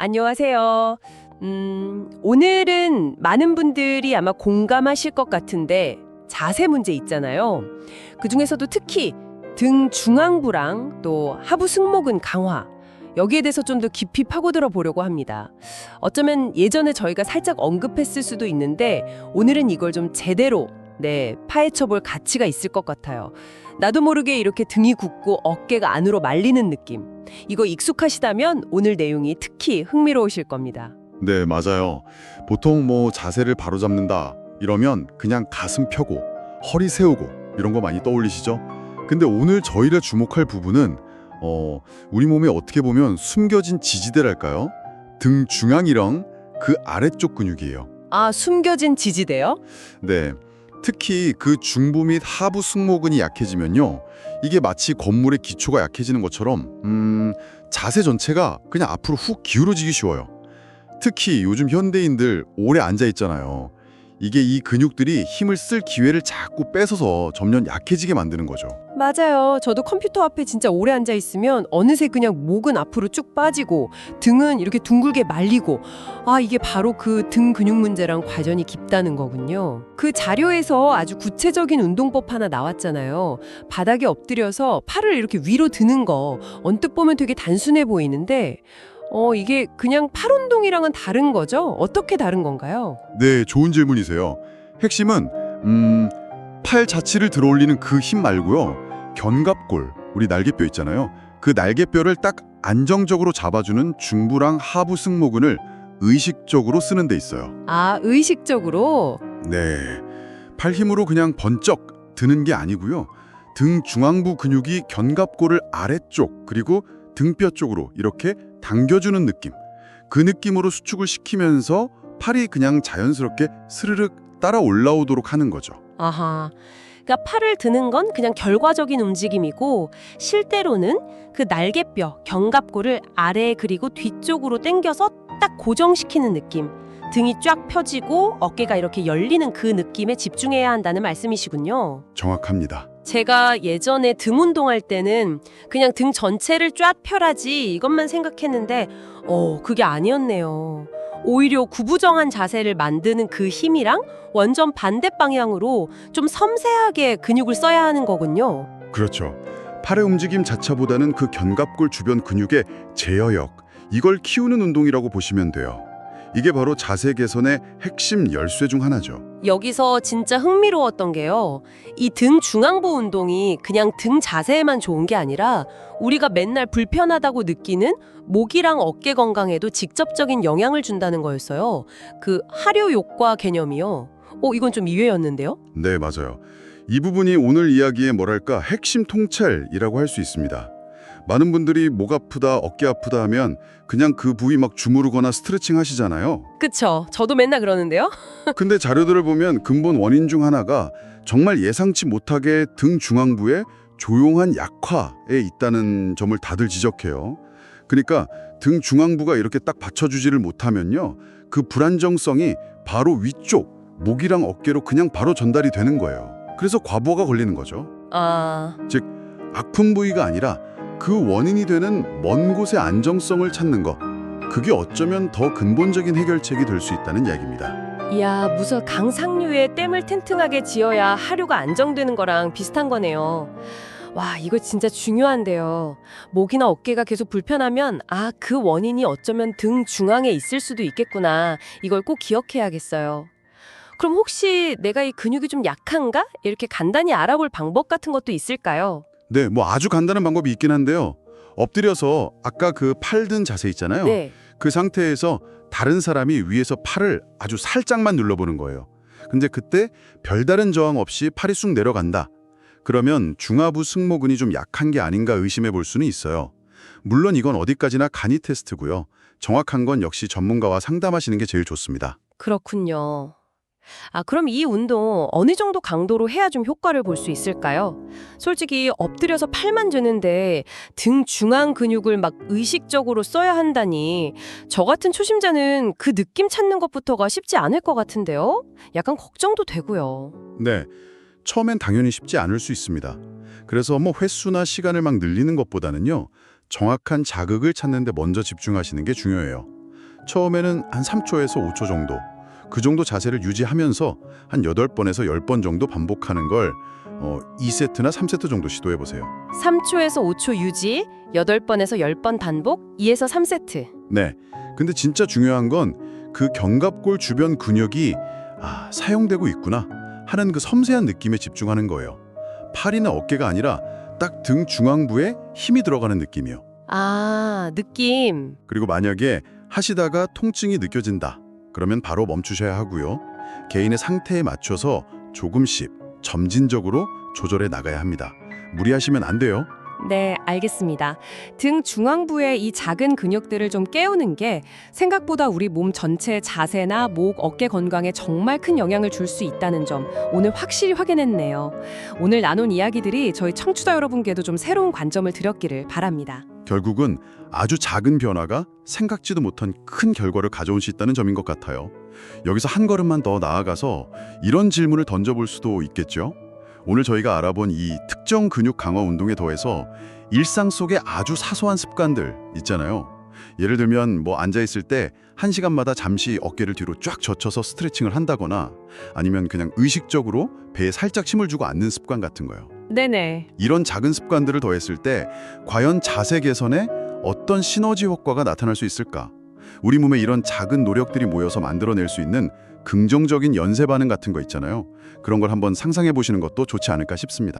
안녕하세요. 오늘은 많은 분들이 아마 공감하실 것 같은데 자세 문제 있잖아요. 그중에서도 특히 등 중앙부랑 또 하부 승모근 강화 여기에 대해서 좀 더 깊이 파고들어 보려고 합니다. 어쩌면 예전에 저희가 살짝 언급했을 수도 있는데 오늘은 이걸 좀 제대로 파헤쳐 볼 가치가 있을 것 같아요. 나도 모르게 이렇게 등이 굳고 어깨가 안으로 말리는 느낌. 이거 익숙하시다면 오늘 내용이 특히 흥미로우실 겁니다. 네, 맞아요. 보통 자세를 바로잡는다 이러면 그냥 가슴 펴고 허리 세우고 이런 거 많이 떠올리시죠? 근데 오늘 저희가 주목할 부분은 우리 몸에 어떻게 보면 숨겨진 지지대랄까요? 등 중앙이랑 그 아래쪽 근육이에요. 아, 숨겨진 지지대요? 네. 특히 그 중부 및 하부 승모근이 약해지면요. 이게 마치 건물의 기초가 약해지는 것처럼 자세 전체가 그냥 앞으로 훅 기울어지기 쉬워요. 특히 요즘 현대인들 오래 앉아 있잖아요. 이게 이 근육들이 힘을 쓸 기회를 자꾸 뺏어서 점점 약해지게 만드는 거죠. 맞아요. 저도 컴퓨터 앞에 진짜 오래 앉아 있으면 어느새 그냥 목은 앞으로 쭉 빠지고 등은 이렇게 둥글게 말리고 이게 바로 그 등 근육 문제랑 관련이 깊다는 거군요. 그 자료에서 아주 구체적인 운동법 하나 나왔잖아요. 바닥에 엎드려서 팔을 이렇게 위로 드는 거 언뜻 보면 되게 단순해 보이는데 이게 그냥 팔 운동이랑은 다른 거죠? 어떻게 다른 건가요? 네, 좋은 질문이세요. 핵심은 팔 자체를 들어올리는 그 힘 말고요. 견갑골, 우리 날개뼈 있잖아요. 그 날개뼈를 딱 안정적으로 잡아주는 중부랑 하부 승모근을 의식적으로 쓰는 데 있어요. 아, 의식적으로? 네, 팔 힘으로 그냥 번쩍 드는 게 아니고요. 등 중앙부 근육이 견갑골을 아래쪽 그리고 등뼈 쪽으로 이렇게 당겨주는 느낌. 그 느낌으로 수축을 시키면서 팔이 그냥 자연스럽게 스르륵 따라 올라오도록 하는 거죠. 아하. 그러니까 팔을 드는 건 그냥 결과적인 움직임이고 실제로는 그 날개뼈, 견갑골을 아래 그리고 뒤쪽으로 당겨서 딱 고정시키는 느낌. 등이 쫙 펴지고 어깨가 이렇게 열리는 그 느낌에 집중해야 한다는 말씀이시군요. 정확합니다. 제가 예전에 등 운동할 때는 그냥 등 전체를 쫙 펴라지 이것만 생각했는데 그게 아니었네요. 오히려 구부정한 자세를 만드는 그 힘이랑 완전 반대 방향으로 좀 섬세하게 근육을 써야 하는 거군요. 그렇죠. 팔의 움직임 자체보다는 그 견갑골 주변 근육의 제어력, 이걸 키우는 운동이라고 보시면 돼요. 이게 바로 자세 개선의 핵심 열쇠 중 하나죠. 여기서 진짜 흥미로웠던 게요. 이 등 중앙부 운동이 그냥 등 자세에만 좋은 게 아니라 우리가 맨날 불편하다고 느끼는 목이랑 어깨 건강에도 직접적인 영향을 준다는 거였어요. 그 하료효과 개념이요. 이건 좀 이외였는데요? 네, 맞아요. 이 부분이 오늘 이야기의 핵심 통찰이라고 할 수 있습니다. 많은 분들이 목 아프다, 어깨 아프다 하면 그냥 그 부위 막 주무르거나 스트레칭 하시잖아요. 그쵸. 저도 맨날 그러는데요. 근데 자료들을 보면 근본 원인 중 하나가 정말 예상치 못하게 등 중앙부의 조용한 약화에 있다는 점을 다들 지적해요. 그러니까 등 중앙부가 이렇게 딱 받쳐주지를 못하면요. 그 불안정성이 바로 위쪽, 목이랑 어깨로 그냥 바로 전달이 되는 거예요. 그래서 과부하가 걸리는 거죠. 즉, 아픈 부위가 아니라 그 원인이 되는 먼 곳의 안정성을 찾는 거. 그게 어쩌면 더 근본적인 해결책이 될 수 있다는 이야기입니다. 이야, 무슨 강상류에 댐을 튼튼하게 지어야 하류가 안정되는 거랑 비슷한 거네요. 와, 이거 진짜 중요한데요. 목이나 어깨가 계속 불편하면 그 원인이 어쩌면 등 중앙에 있을 수도 있겠구나. 이걸 꼭 기억해야겠어요. 그럼 혹시 내가 이 근육이 좀 약한가? 이렇게 간단히 알아볼 방법 같은 것도 있을까요? 네, 아주 간단한 방법이 있긴 한데요. 엎드려서 아까 그 팔 든 자세 있잖아요. 네. 그 상태에서 다른 사람이 위에서 팔을 아주 살짝만 눌러보는 거예요. 근데 그때 별다른 저항 없이 팔이 쑥 내려간다. 그러면 중하부 승모근이 좀 약한 게 아닌가 의심해 볼 수는 있어요. 물론 이건 어디까지나 간이 테스트고요. 정확한 건 역시 전문가와 상담하시는 게 제일 좋습니다. 그렇군요. 그럼 이 운동 어느 정도 강도로 해야 좀 효과를 볼 수 있을까요? 솔직히 엎드려서 팔만 드는데 등 중앙 근육을 막 의식적으로 써야 한다니 저 같은 초심자는 그 느낌 찾는 것부터가 쉽지 않을 것 같은데요? 약간 걱정도 되고요. 네, 처음엔 당연히 쉽지 않을 수 있습니다. 그래서 횟수나 시간을 막 늘리는 것보다는요. 정확한 자극을 찾는 데 먼저 집중하시는 게 중요해요. 처음에는 한 3초에서 5초 정도, 그 정도 자세를 유지하면서 한 8번에서 10번 정도 반복하는 걸 2세트나 3세트 정도 시도해 보세요. 3초에서 5초 유지, 8번에서 10번 반복, 2에서 3세트. 네. 근데 진짜 중요한 건 그 견갑골 주변 근육이 사용되고 있구나 하는 그 섬세한 느낌에 집중하는 거예요. 팔이나 어깨가 아니라 딱 등 중앙부에 힘이 들어가는 느낌이요. 아, 느낌. 그리고 만약에 하시다가 통증이 느껴진다. 그러면 바로 멈추셔야 하고요. 개인의 상태에 맞춰서 조금씩 점진적으로 조절해 나가야 합니다. 무리하시면 안 돼요. 네, 알겠습니다. 등 중앙부의 이 작은 근육들을 좀 깨우는 게 생각보다 우리 몸 전체의 자세나 목, 어깨 건강에 정말 큰 영향을 줄 수 있다는 점 오늘 확실히 확인했네요. 오늘 나눈 이야기들이 저희 청취자 여러분께도 좀 새로운 관점을 드렸기를 바랍니다. 결국은 아주 작은 변화가 생각지도 못한 큰 결과를 가져올 수 있다는 점인 것 같아요. 여기서 한 걸음만 더 나아가서 이런 질문을 던져볼 수도 있겠죠. 오늘 저희가 알아본 이 특정 근육 강화 운동에 더해서 일상 속의 아주 사소한 습관들 있잖아요. 예를 들면 앉아있을 때 1시간마다 잠시 어깨를 뒤로 쫙 젖혀서 스트레칭을 한다거나 아니면 그냥 의식적으로 배에 살짝 힘을 주고 앉는 습관 같은 거요. 네네. 이런 작은 습관들을 더했을 때 과연 자세 개선에 어떤 시너지 효과가 나타날 수 있을까? 우리 몸에 이런 작은 노력들이 모여서 만들어낼 수 있는 긍정적인 연쇄 반응 같은 거 있잖아요. 그런 걸 한번 상상해 보시는 것도 좋지 않을까 싶습니다.